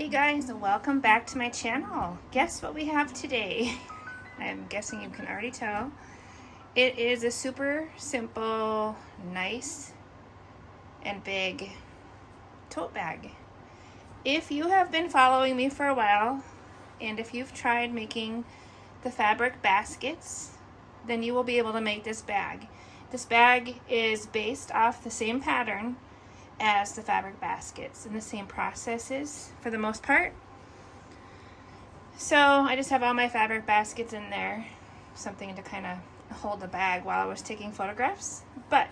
Hey guys, welcome back to my channel. Guess what we have today? I'm guessing you can already tell. It is a super simple, nice, and big tote bag. If you have been following me for a while, and if you've tried making the fabric baskets, then you will be able to make this bag. This bag is based off the same pattern as the fabric baskets and the same processes for the most part. So I just have all my fabric baskets in there, something to kind of hold the bag while I was taking photographs. But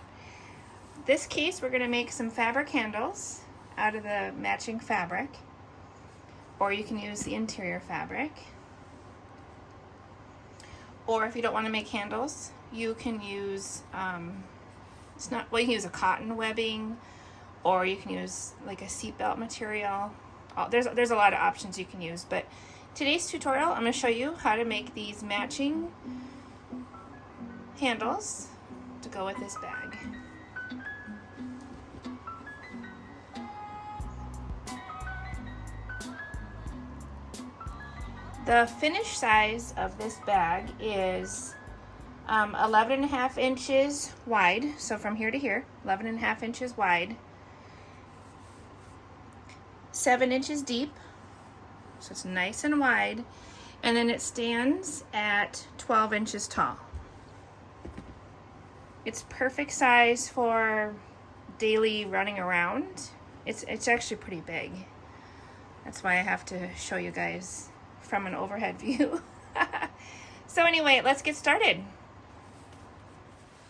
this case, we're going to make some fabric handles out of the matching fabric, or you can use the interior fabric. Or if you don't want to make handles, you can use you can use a cotton webbing, or you can use like a seatbelt material. There's a lot of options you can use, but today's tutorial I'm going to show you how to make these matching handles to go with this bag. The finished size of this bag is 11.5 inches wide, so from here to here, 11.5 inches wide, 7 inches deep, so it's nice and wide, and then it stands at 12 inches tall. It's perfect size for daily running around. It's actually pretty big. That's why I have to show you guys from an overhead view. So anyway, let's get started.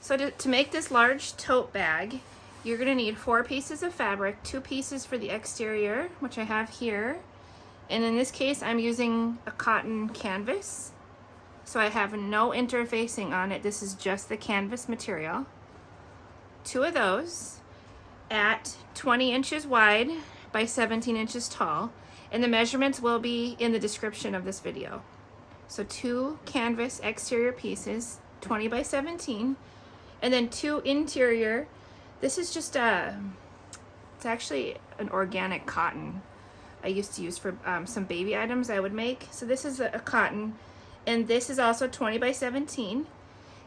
So to make this large tote bag, you're going to need 4 pieces of fabric, 2 pieces for the exterior, which I have here. And in this case, I'm using a cotton canvas. So I have no interfacing on it. This is just the canvas material. 2 of those at 20 inches wide by 17 inches tall. And the measurements will be in the description of this video. So 2 canvas exterior pieces, 20 by 17. And then 2 interior. This is just it's actually an organic cotton I used to use for some baby items I would make. So this is a cotton, and this is also 20 by 17.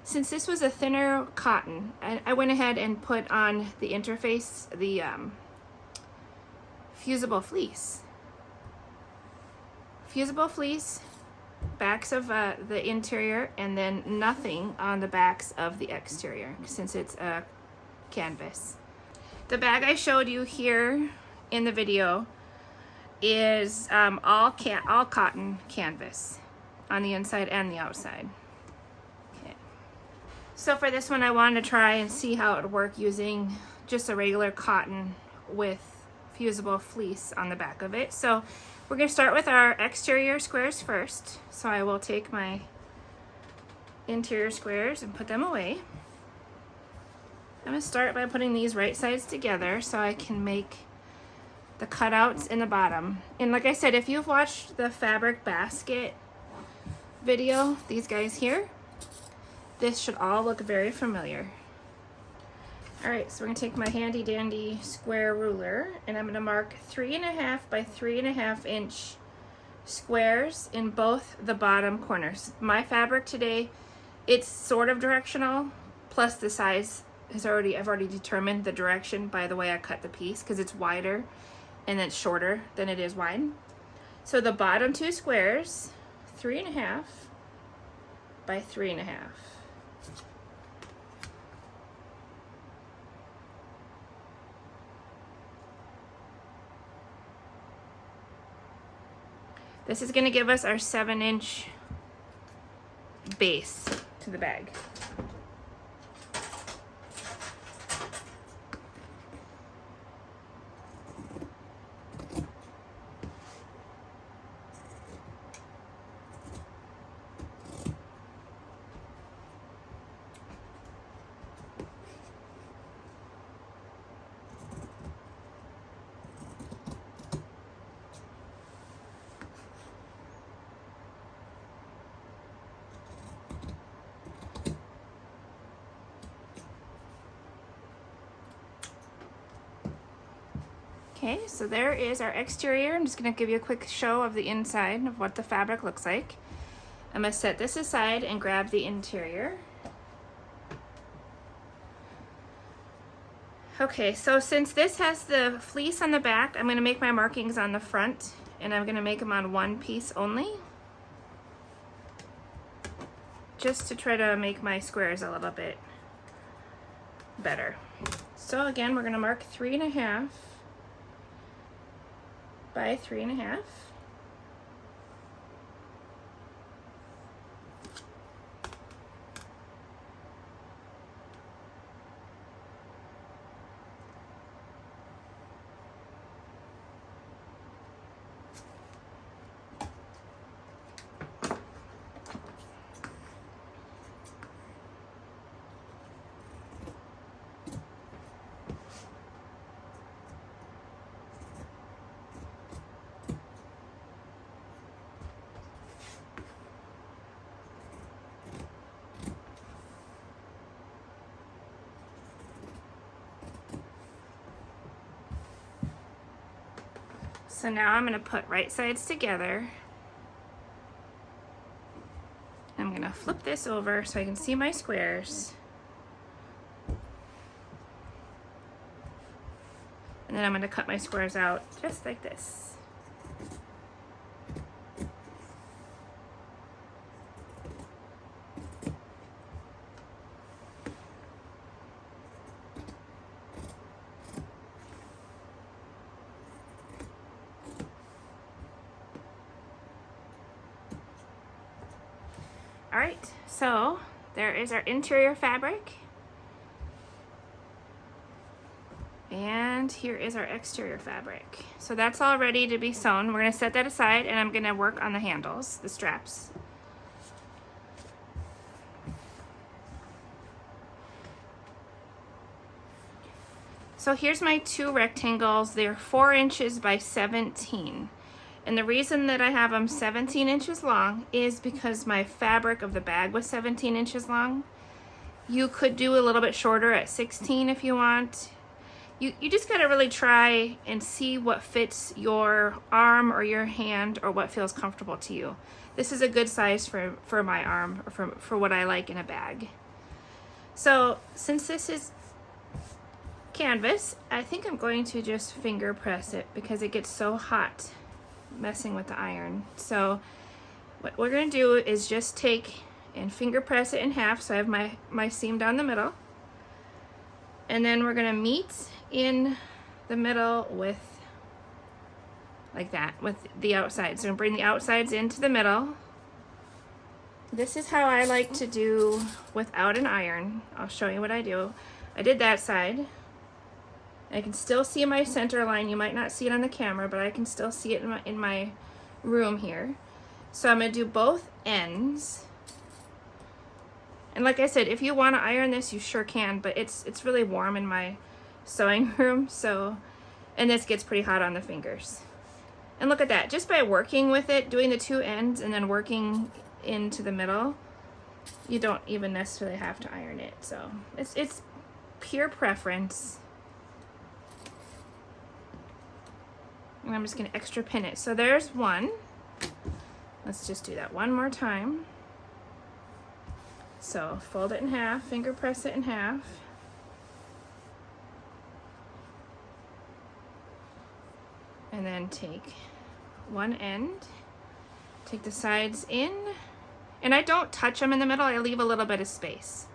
Since this was a thinner cotton, I went ahead and put on the interface, the Fusible Fleece. Fusible Fleece, backs of the interior, and then nothing on the backs of the exterior, since it's a canvas. The bag I showed you here in the video is all cotton canvas on the inside and the outside. Okay. So for this one, I wanted to try and see how it would work using just a regular cotton with Fusible Fleece on the back of it. So we're going to start with our exterior squares first. So I will take my interior squares and put them away. I'm going to start by putting these right sides together so I can make the cutouts in the bottom. And like I said, if you've watched the fabric basket video, these guys here, this should all look very familiar. Alright, so we're going to take my handy dandy square ruler, and I'm going to mark 3.5 by 3.5 inch squares in both the bottom corners. My fabric today, it's sort of directional, plus the size I've already determined the direction by the way I cut the piece, because it's wider and it's shorter than it is wide. So the bottom 2 squares, 3.5 by 3.5. This is going to give us our 7-inch base to the bag. Okay, so there is our exterior. I'm just gonna give you a quick show of the inside of what the fabric looks like. I'm gonna set this aside and grab the interior. Okay, so since this has the fleece on the back, I'm gonna make my markings on the front, and I'm gonna make them on one piece only, just to try to make my squares a little bit better. So again, we're gonna mark 3.5 by 3.5. So now I'm going to put right sides together. I'm going to flip this over so I can see my squares. And then I'm going to cut my squares out just like this. All right, so there is our interior fabric. And here is our exterior fabric. So that's all ready to be sewn. We're gonna set that aside and I'm gonna work on the handles, the straps. So here's my two rectangles. They're 4 inches by 17. And the reason that I have them 17 inches long is because my fabric of the bag was 17 inches long. You could do a little bit shorter at 16 if you want. You just gotta really try and see what fits your arm or your hand or what feels comfortable to you. This is a good size for my arm or for what I like in a bag. So since this is canvas, I think I'm going to just finger press it because it gets so hot messing with the iron. So what we're going to do is just take and finger press it in half so I have my seam down the middle, and then we're going to meet in the middle with like that with the outsides. So bring the outsides into the middle. This is how I like to do without an iron. I'll show you what I do. I did that side. I can still see my center line. You might not see it on the camera, but I can still see it in my room here. So I'm going to do both ends. And like I said, if you want to iron this, you sure can, but it's really warm in my sewing room, so, and this gets pretty hot on the fingers. And look at that, just by working with it, doing the two ends and then working into the middle, you don't even necessarily have to iron it. So it's pure preference. And I'm just going to extra pin it. So there's one. Let's just do that one more time. So fold it in half, finger press it in half. And then take one end, take the sides in, and I don't touch them in the middle, I leave a little bit of space.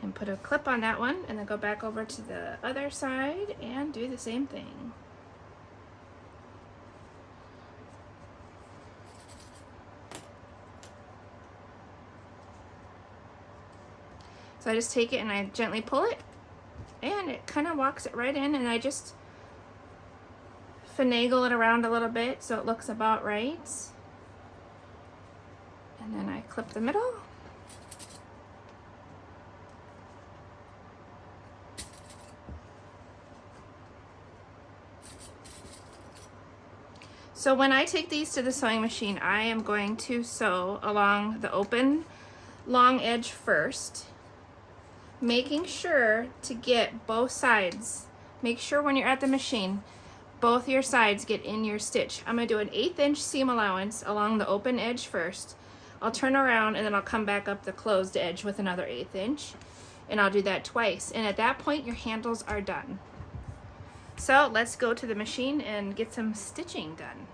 And put a clip on that one, and then go back over to the other side and do the same thing. So I just take it and I gently pull it, and it kind of walks it right in, and I just finagle it around a little bit so it looks about right. And then I clip the middle. So when I take these to the sewing machine, I am going to sew along the open long edge first. making sure to get both sides. Make sure when you're at the machine, both your sides get in your stitch. I'm gonna do an 1/8 inch seam allowance along the open edge first. I'll turn around and then I'll come back up the closed edge with another 1/8 inch. And I'll do that twice. And at that point, your handles are done. So let's go to the machine and get some stitching done.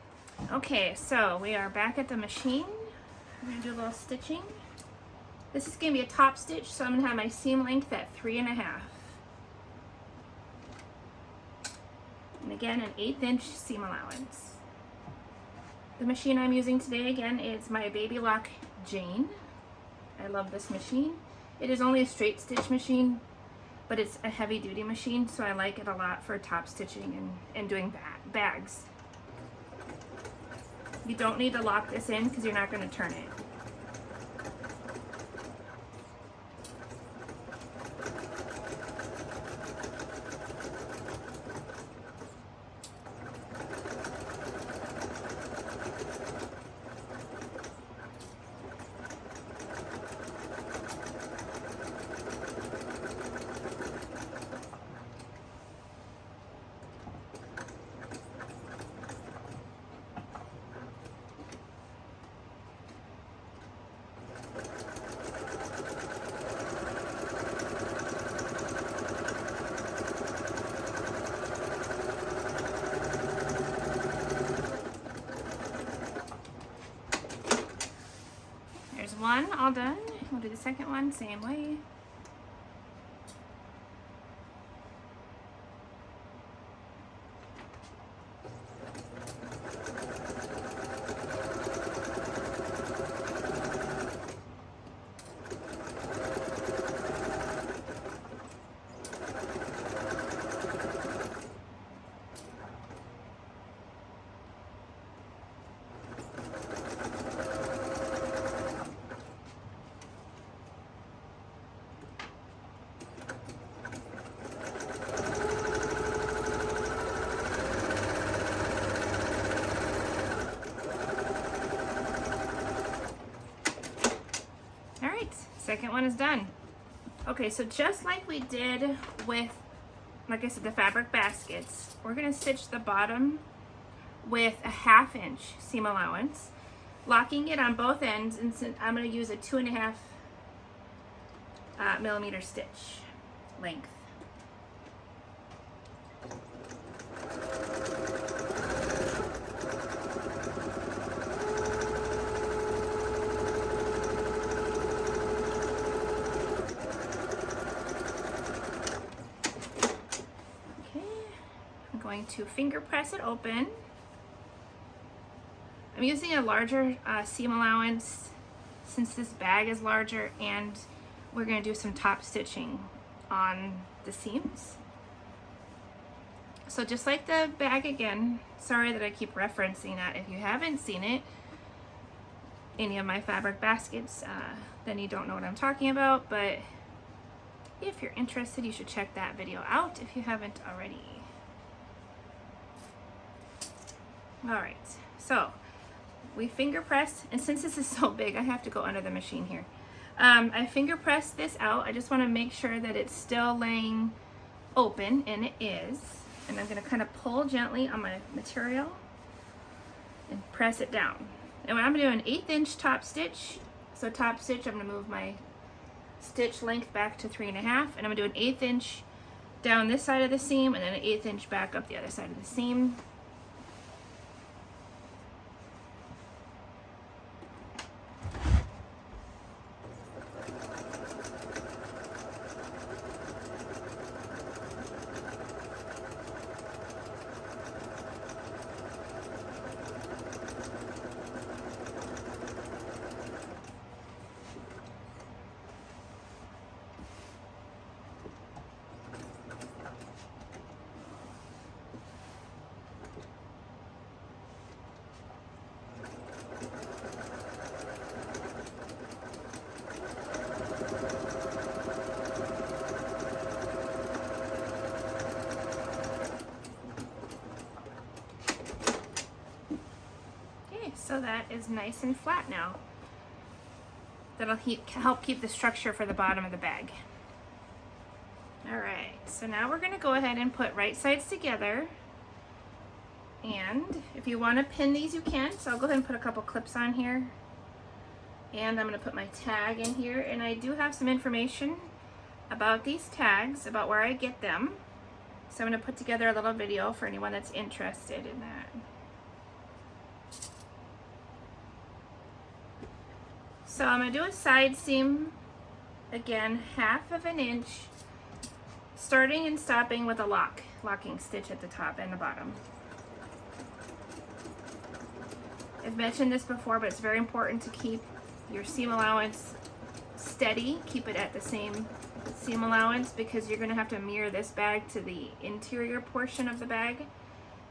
Okay, so we are back at the machine. I'm gonna do a little stitching. This is gonna be a top stitch, so I'm gonna have my seam length at 3.5. And again, an 1/8 inch seam allowance. The machine I'm using today, again, is my Baby Lock Jane. I love this machine. It is only a straight stitch machine, but it's a heavy duty machine, so I like it a lot for top stitching and doing bags. You don't need to lock this in because you're not going to turn it. One all done. We'll do the second one same way. Second one is done. Okay, so just like we did with, like I said, the fabric baskets, we're gonna stitch the bottom with a 1/2 inch seam allowance, locking it on both ends, and I'm gonna use a 2.5 millimeter stitch length. Going to finger press it open. I'm using a larger seam allowance since this bag is larger, and we're going to do some top stitching on the seams. So just like the bag again, sorry that I keep referencing that. If you haven't seen it, any of my fabric baskets, then you don't know what I'm talking about, but if you're interested, you should check that video out if you haven't already. All right, so we finger press, and since this is so big, I have to go under the machine here. I finger press this out. I just want to make sure that it's still laying open, and it is. And I'm going to kind of pull gently on my material and press it down. And I'm going to do an 1/8 inch top stitch. So top stitch, I'm going to move my stitch length back to 3.5, and I'm going to do an 1/8 inch down this side of the seam, and then an 1/8 inch back up the other side of the seam. So that is nice and flat now. That'll help keep the structure for the bottom of the bag. All right, so now we're gonna go ahead and put right sides together. And if you wanna pin these, you can. So I'll go ahead and put a couple clips on here. And I'm gonna put my tag in here. And I do have some information about these tags, about where I get them. So I'm gonna put together a little video for anyone that's interested in that. So I'm gonna do a side seam, again, 1/2 inch, starting and stopping with a locking stitch at the top and the bottom. I've mentioned this before, but it's very important to keep your seam allowance steady. Keep it at the same seam allowance because you're gonna have to mirror this bag to the interior portion of the bag,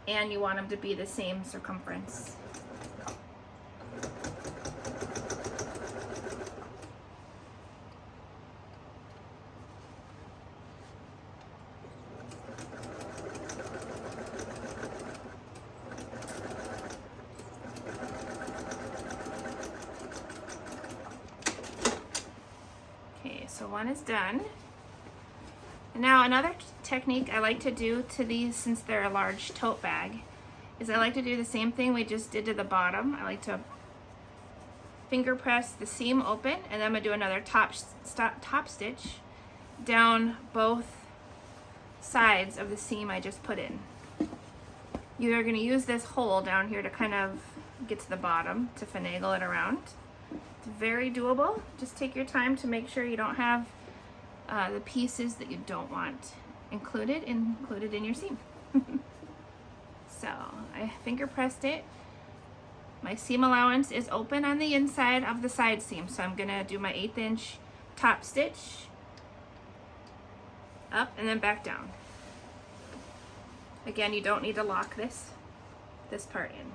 and you want them to be the same circumference. So one is done. And now another technique I like to do to these, since they're a large tote bag, is I like to do the same thing we just did to the bottom. I like to finger press the seam open, and then I'm gonna do another top stitch down both sides of the seam I just put in. You're gonna use this hole down here to kind of get to the bottom to finagle it around. It's very doable. Just take your time to make sure you don't have the pieces that you don't want included in your seam. So I finger pressed it. My seam allowance is open on the inside of the side seam, so I'm gonna do my 1/8 inch top stitch up and then back down. Again, you don't need to lock this part in.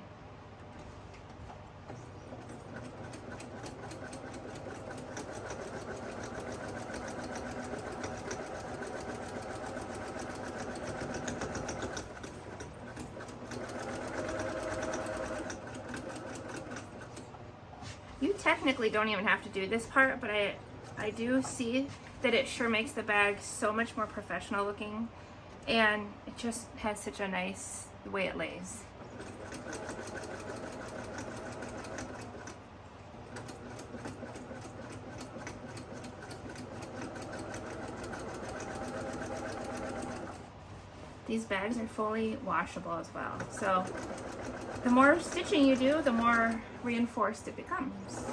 You technically don't even have to do this part, but I do see that it sure makes the bag so much more professional looking, and it just has such a nice way it lays. These bags are fully washable as well. So the more stitching you do, the more reinforced it becomes.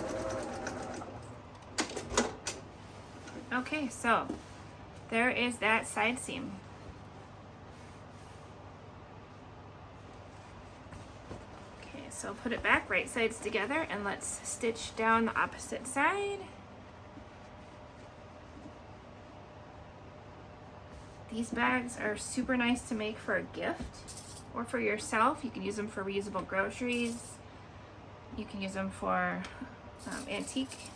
Okay, so there is that side seam. Okay, so put it back, right sides together, and let's stitch down the opposite side. These bags are super nice to make for a gift or for yourself. You can use them for reusable groceries. You can use them for antique,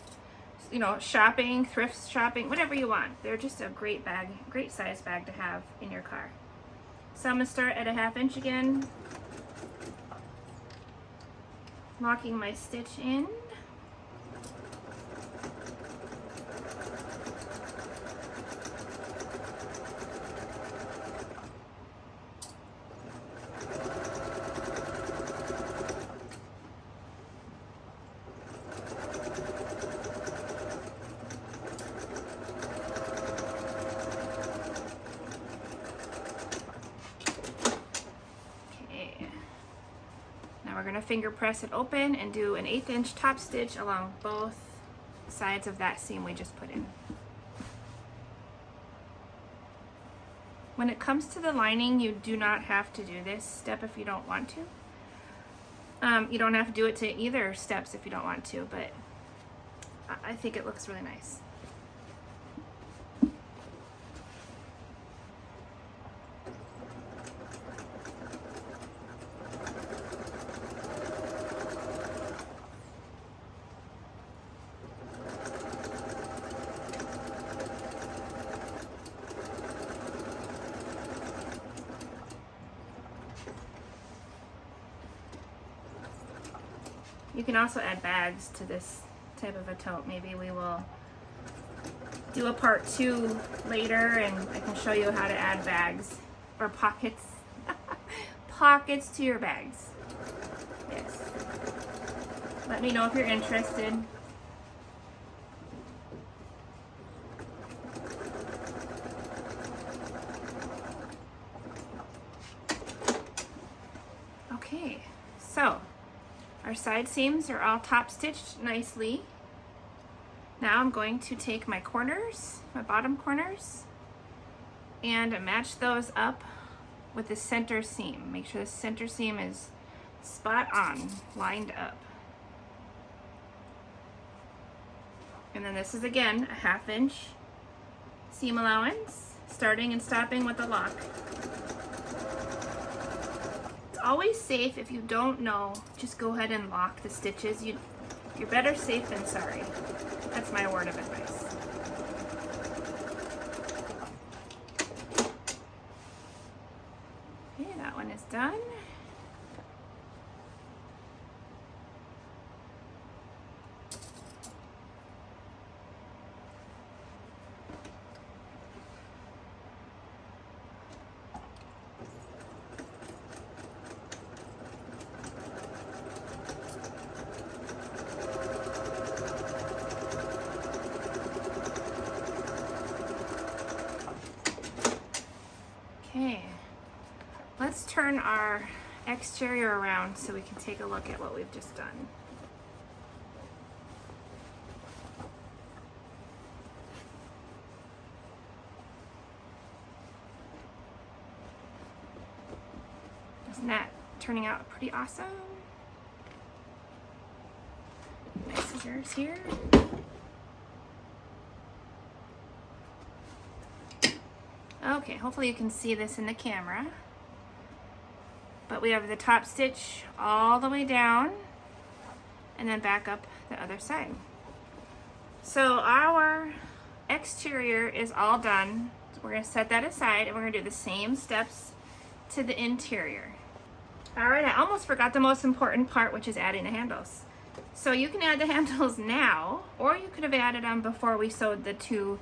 shopping, thrift shopping, whatever you want. They're just a great bag, great size bag to have in your car. So I'm gonna start at a 1/2 inch again, locking my stitch in. We're going to finger press it open and do an 1/8 inch top stitch along both sides of that seam we just put in. When it comes to the lining, you do not have to do this step if you don't want to. You don't have to do it to either steps if you don't want to, but I think it looks really nice. You can also add bags to this type of a tote. Maybe we will do a part 2 later, and I can show you how to add bags or pockets. Pockets to your bags. Yes. Let me know if you're interested. Okay, so our side seams are all top stitched nicely. Now I'm going to take my corners, my bottom corners, and match those up with the center seam. Make sure the center seam is spot on, lined up. And then this is again a 1/2 inch seam allowance, starting and stopping with the lock. It's always safe if you don't know, just go ahead and lock the stitches. You're better safe than sorry. That's my word of advice. Okay, that one is done. Okay, let's turn our exterior around so we can take a look at what we've just done. Isn't that turning out pretty awesome? My scissors here. Okay, hopefully you can see this in the camera. But we have the top stitch all the way down and then back up the other side. So our exterior is all done. So we're gonna set that aside and we're gonna do the same steps to the interior. All right, I almost forgot the most important part, which is adding the handles. So you can add the handles now, or you could have added them before we sewed the 2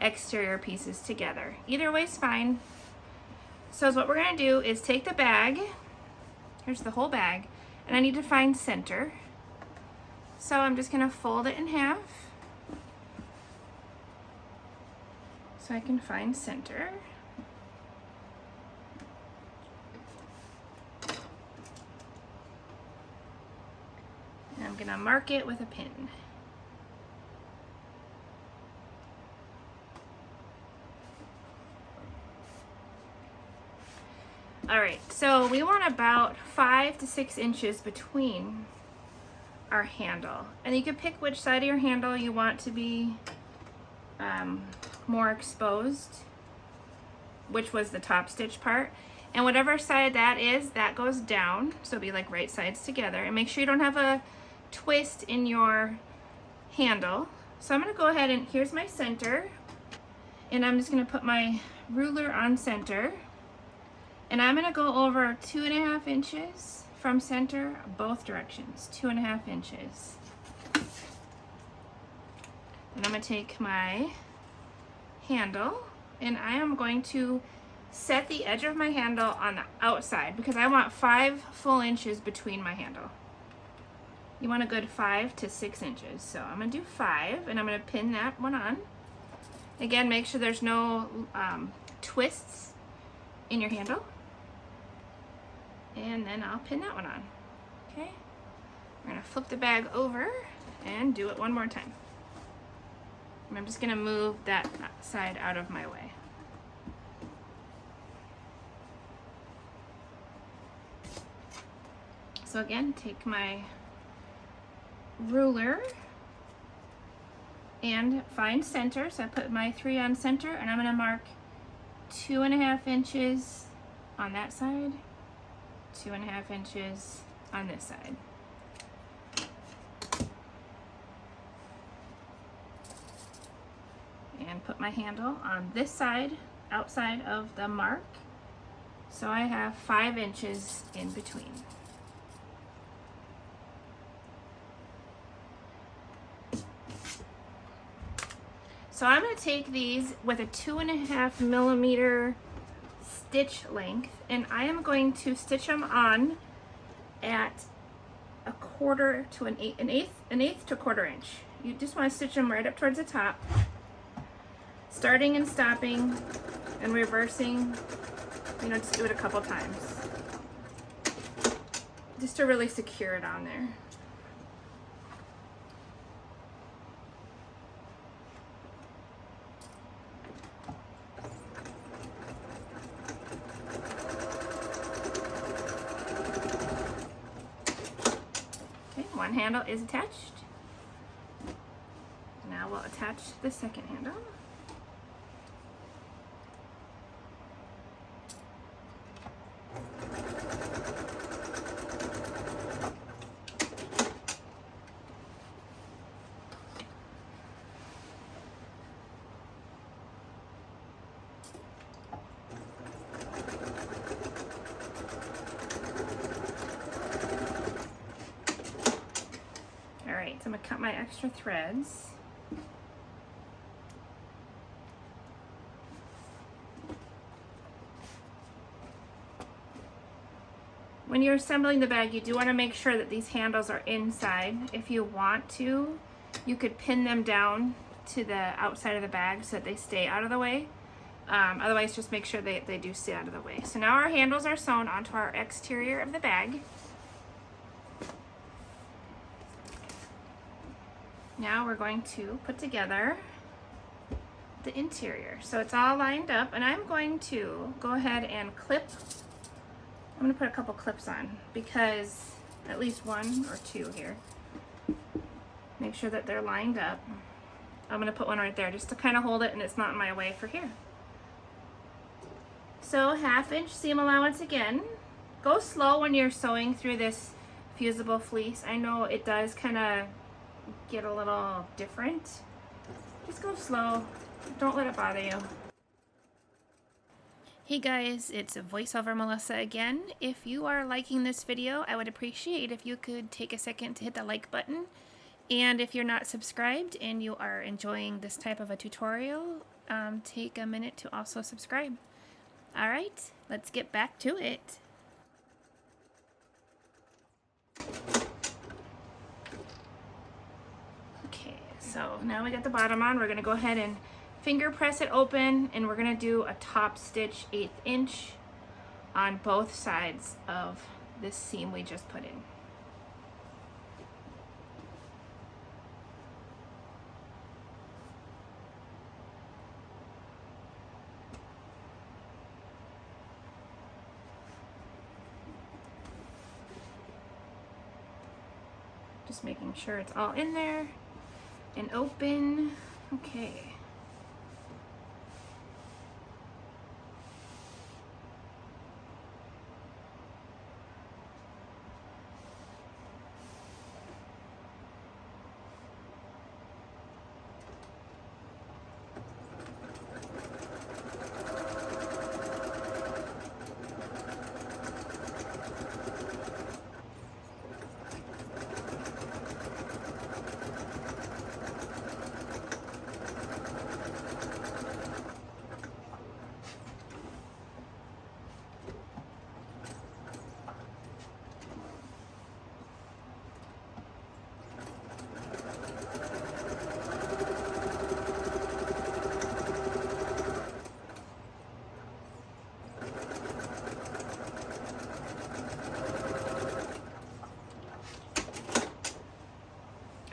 exterior pieces together. Either way is fine. So what we're gonna do is take the bag, here's the whole bag, and I need to find center. So I'm just gonna fold it in half so I can find center. And I'm gonna mark it with a pin. All right, so we want about 5 to 6 inches between our handle. And you can pick which side of your handle you want to be more exposed, which was the top stitch part. And whatever side that is, that goes down. So it'll be like right sides together. And make sure you don't have a twist in your handle. So I'm gonna go ahead and here's my center. And I'm just gonna put my ruler on center. And I'm gonna go over 2.5 inches from center, both directions, 2.5 inches. And I'm gonna take my handle and I am going to set the edge of my handle on the outside because I want 5 full inches between my handle. You want a good 5 to 6 inches. So I'm gonna do 5 and I'm gonna pin that one on. Again, make sure there's no twists in your handle. And then I'll pin that one on, okay? We're gonna flip the bag over and do it one more time. And I'm just gonna move that side out of my way. So again, take my ruler and find center. So I put my 3 on center and I'm gonna mark 2.5 inches on that side, 2.5 inches on this side. And put my handle on this side, outside of the mark. So I have 5 inches in between. So I'm going to take these with a 2.5 millimeter stitch length, and I am going to stitch them on at a quarter to an eighth to a quarter inch. You just want to stitch them right up towards the top, starting and stopping and reversing. You know, just do it a couple times just to really secure it on there. One handle is attached. Now we'll attach the second handle. Alright, so I'm going to cut my extra threads. When you're assembling the bag, you do want to make sure that these handles are inside. If you want to, you could pin them down to the outside of the bag so that they stay out of the way. Otherwise, just make sure they do stay out of the way. So now our handles are sewn onto our exterior of the bag. Now we're going to put together the interior. So it's all lined up, and I'm going to go ahead and clip. I'm going to put a couple clips on, because at least one or two here. Make sure that they're lined up. I'm going to put one right there just to kind of hold it and it's not in my way for here. So 1/2 inch seam allowance again. Go slow when you're sewing through this fusible fleece. I know it does kind of get a little different. Just go slow. Don't let it bother you. Hey guys, it's voiceover Melissa again. If you are liking this video, I would appreciate if you could take a second to hit the like button. And if you're not subscribed and you are enjoying this type of a tutorial, take a minute to also subscribe. Alright, let's get back to it. So now we got the bottom on. We're going to go ahead and finger press it open, and we're going to do a top stitch 1/8 inch on both sides of this seam we just put in. Just making sure it's all in there and open. Okay.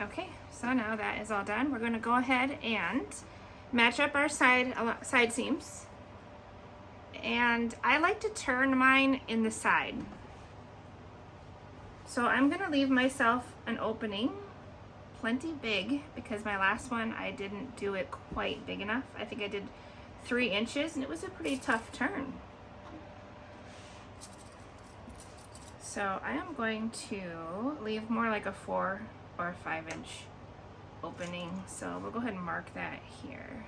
Okay, so now that is all done, we're going to go ahead and match up our side seams. And I like to turn mine in the side. So I'm going to leave myself an opening, plenty big, because my last one I didn't do it quite big enough. I think I did 3 inches, and it was a pretty tough turn. So I am going to leave more like a 4 or 5 inch opening. So we'll go ahead and mark that here.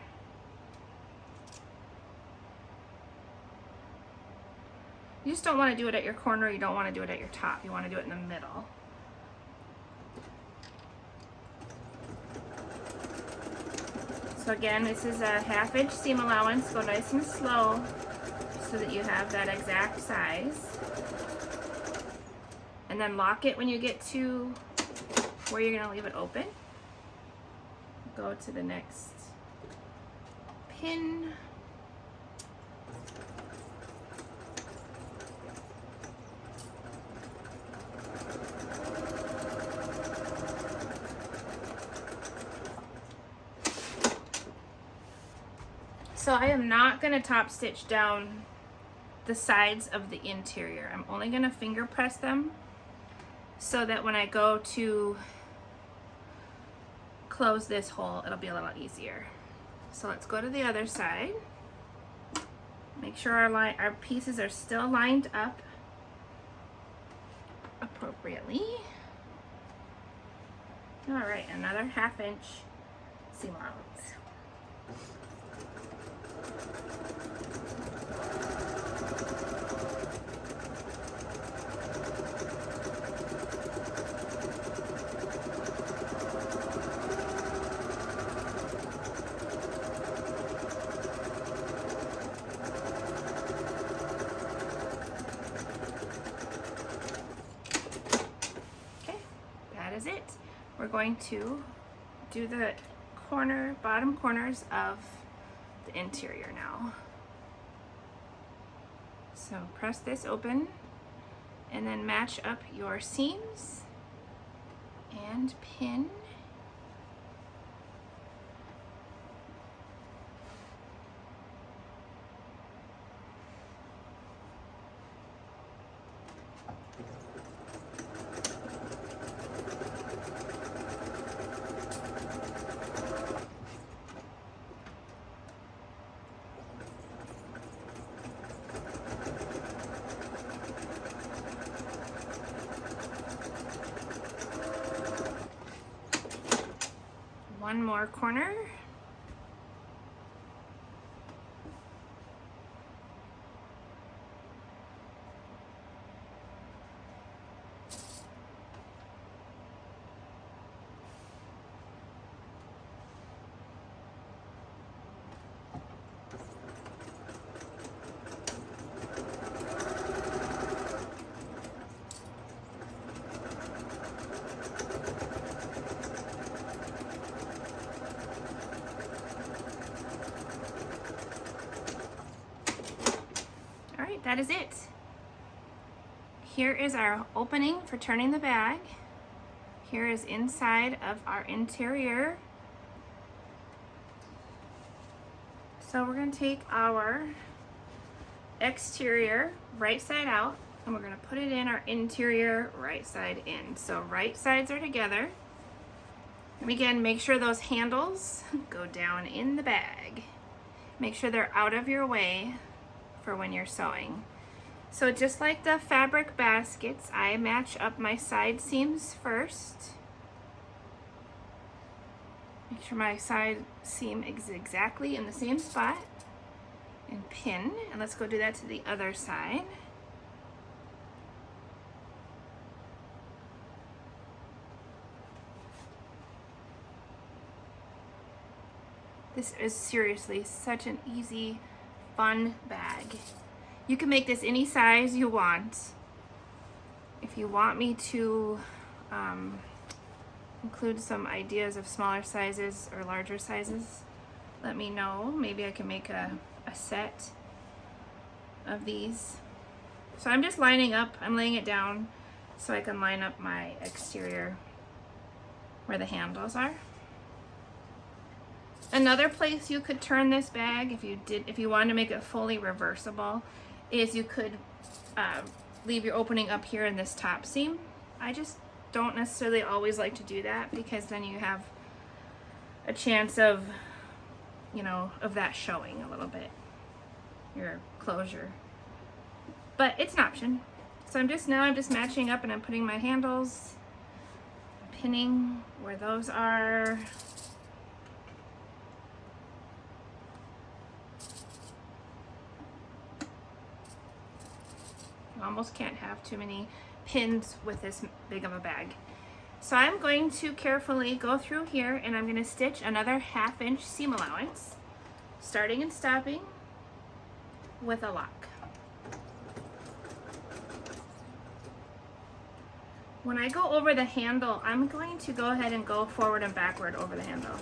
You just don't want to do it at your corner, you don't want to do it at your top, you want to do it in the middle. So again, this is a 1/2 inch seam allowance. Go nice and slow so that you have that exact size. And then lock it when you get to where you're gonna leave it open. Go to the next pin. So I am not going to top stitch down the sides of the interior. I'm only going to finger press them so that when I go to close this hole, it'll be a little easier. So let's go to the other side. Make sure our pieces are still lined up appropriately. All right, another 1/2 inch seam allowance. Is it. We're going to do the bottom corners of the interior now. So press this open and then match up your seams and pin. One more corner. That is it. Here is our opening for turning the bag. Here is inside of our interior. So we're going to take our exterior right side out and we're going to put it in our interior right side in. So right sides are together. And again, make sure those handles go down in the bag. Make sure they're out of your way for when you're sewing. So just like the fabric baskets, I match up my side seams first. Make sure my side seam is exactly in the same spot and pin. And let's go do that to the other side. This is seriously such an easy, fun bag. You can make this any size you want. If you want me to include some ideas of smaller sizes or larger sizes, let me know. Maybe I can make a set of these. So I'm just lining up, I'm laying it down so I can line up my exterior where the handles are. Another place you could turn this bag if you wanted to make it fully reversible is you could leave your opening up here in this top seam. I just don't necessarily always like to do that because then you have a chance of, you know, of that showing a little bit, your closure. But it's an option. So I'm just matching up and I'm putting my handles, pinning where those are. You almost can't have too many pins with this big of a bag. So I'm going to carefully go through here and I'm going to stitch another 1/2 inch seam allowance, starting and stopping with a lock. When I go over the handle, I'm going to go ahead and go forward and backward over the handle.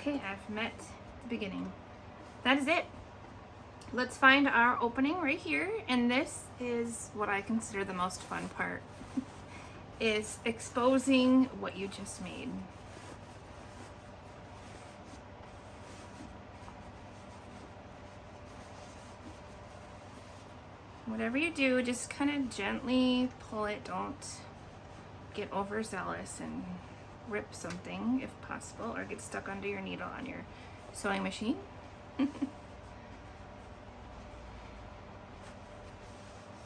Okay, I've met the beginning. That is it. Let's find our opening right here, and this is what I consider the most fun part, is exposing what you just made. Whatever you do, just kind of gently pull it. Don't get overzealous and rip something if possible, or get stuck under your needle on your sewing machine.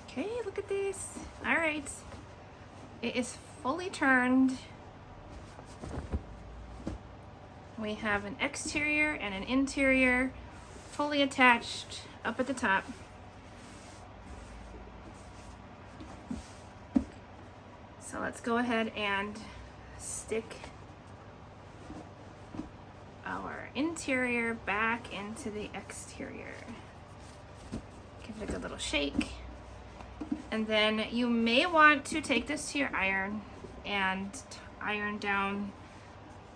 Okay, look at this. All right, it is fully turned. We have an exterior and an interior fully attached up at the top. So let's go ahead and stick our interior back into the exterior. Give it a good little shake. And then you may want to take this to your iron and iron down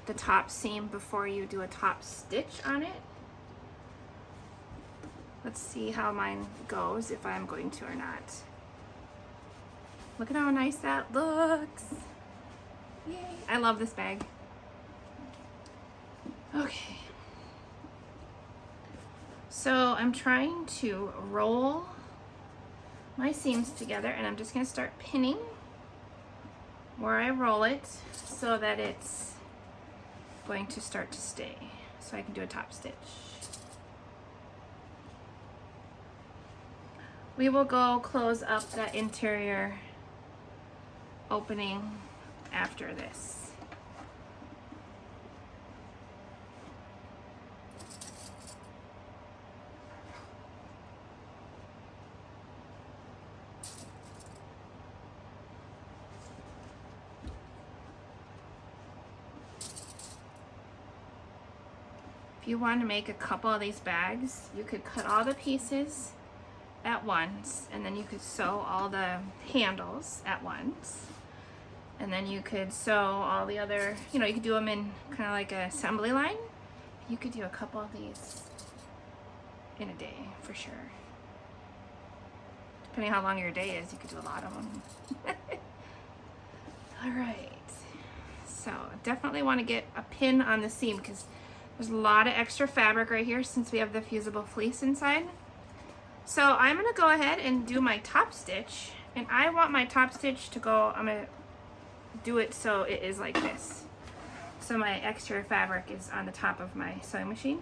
the top seam before you do a top stitch on it. Let's see how mine goes, if I'm going to or not. Look at how nice that looks. Yay, I love this bag. Okay. So I'm trying to roll my seams together, and I'm just going to start pinning where I roll it so that it's going to start to stay, so I can do a top stitch. We will go close up that interior opening after this. If you want to make a couple of these bags, you could cut all the pieces at once, and then you could sew all the handles at once, and then you could sew all the other, you could do them in kind of like an assembly line. You could do a couple of these in a day for sure. Depending how long your day is, you could do a lot of them. All right, so definitely want to get a pin on the seam because there's a lot of extra fabric right here since we have the fusible fleece inside. So I'm gonna go ahead and do my top stitch, and I want my top stitch to go, I'm gonna do it so it is like this. most of my exterior fabric is on the top of my sewing machine.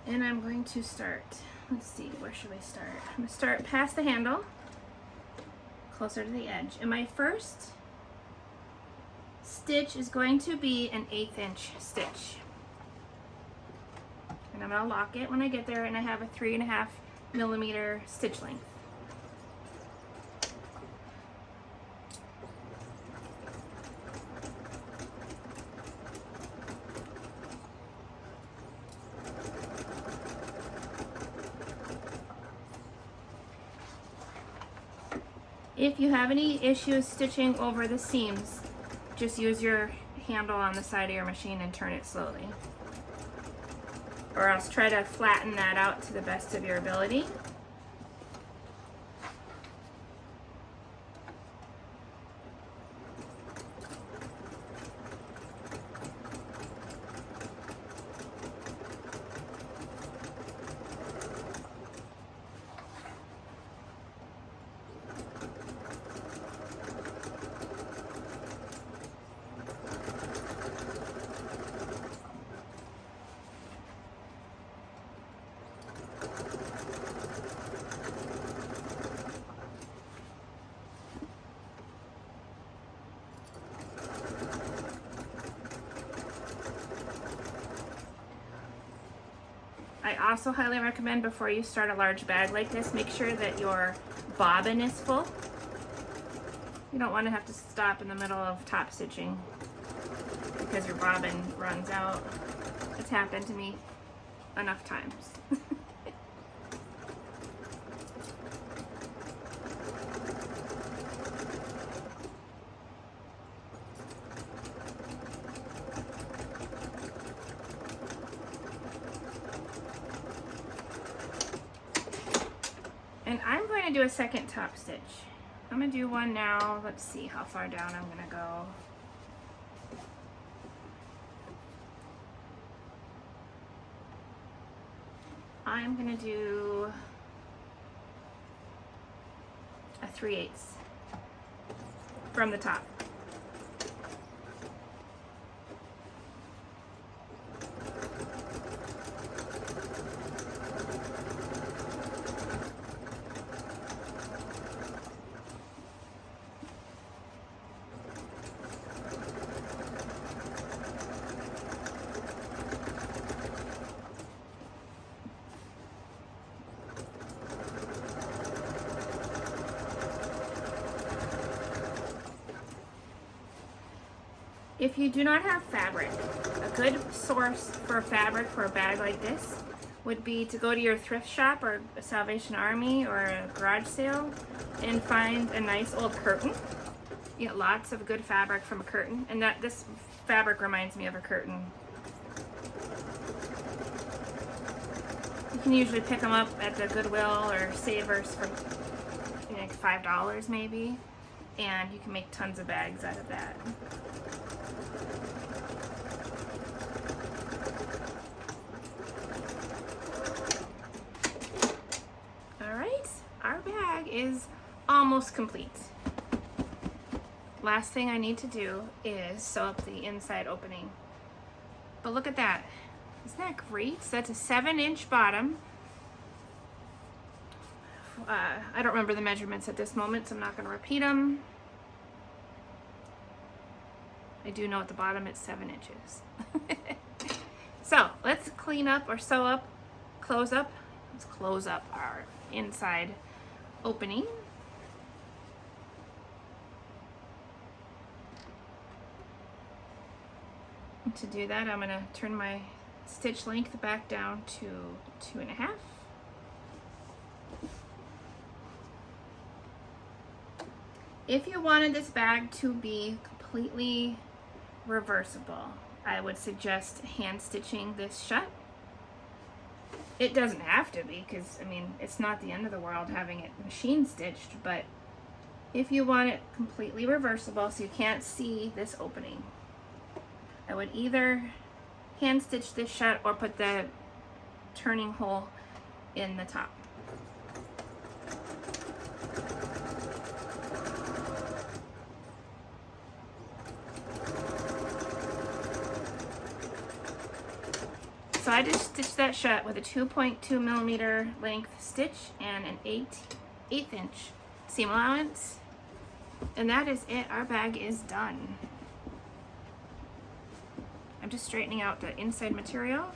And I'm going to start, let's see, where should we start? I'm going to start past the handle, closer to the edge. And my first stitch is going to be an 1/8 inch stitch. And I'm going to lock it when I get there, and I have a 3.5 millimeter stitch length. If you have any issues stitching over the seams, just use your handle on the side of your machine and turn it slowly. Or else try to flatten that out to the best of your ability. I also highly recommend before you start a large bag like this, make sure that your bobbin is full. You don't want to have to stop in the middle of top stitching because your bobbin runs out. It's happened to me enough times. And I'm going to do a second top stitch. I'm going to do one now. Let's see how far down I'm going to go. I'm going to do a 3/8 from the top. If you do not have fabric, a good source for fabric for a bag like this would be to go to your thrift shop or a Salvation Army or a garage sale and find a nice old curtain. You get lots of good fabric from a curtain, and this fabric reminds me of a curtain. You can usually pick them up at the Goodwill or Savers for like $5 maybe, and you can make tons of bags out of that. Our bag is almost complete. Last thing I need to do is sew up the inside opening. But look at that. Isn't that great? So that's a 7-inch bottom. I don't remember the measurements at this moment, so I'm not going to repeat them. I do know at the bottom it's 7 inches. So let's clean up or sew up, close up. Let's close up our inside opening. And to do that, I'm going to turn my stitch length back down to 2.5. If you wanted this bag to be completely reversible, I would suggest hand stitching this shut. It doesn't have to be, because I mean, it's not the end of the world having it machine stitched, but if you want it completely reversible so you can't see this opening, I would either hand stitch this shut or put the turning hole in the top. So I just stitched that shut with a 2.2 millimeter length stitch and an 1/8 inch seam allowance. And that is it. Our bag is done. I'm just straightening out the inside material.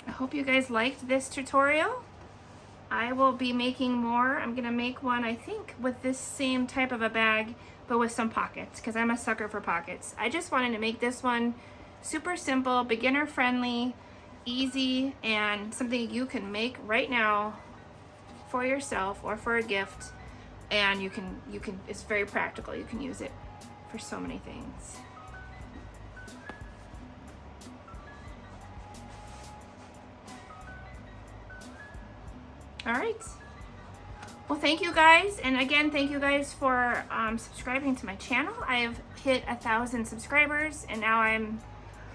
I hope you guys liked this tutorial. I will be making more. I'm gonna make one, I think, with this same type of a bag, but with some pockets, because I'm a sucker for pockets. I just wanted to make this one super simple, beginner friendly, easy, and something you can make right now for yourself or for a gift. And you can, it's very practical. You can use it for so many things. All right. Well, thank you guys. And again, thank you guys for subscribing to my channel. I have hit 1,000 subscribers and now I'm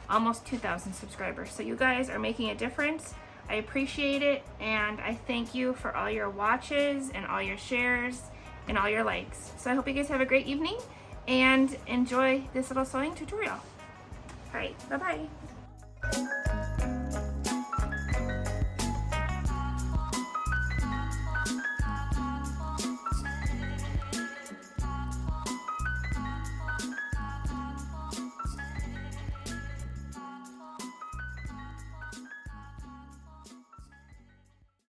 almost 2,000 subscribers. So you guys are making a difference. I appreciate it. And I thank you for all your watches and all your shares and all your likes. So I hope you guys have a great evening and enjoy this little sewing tutorial. All right, bye-bye.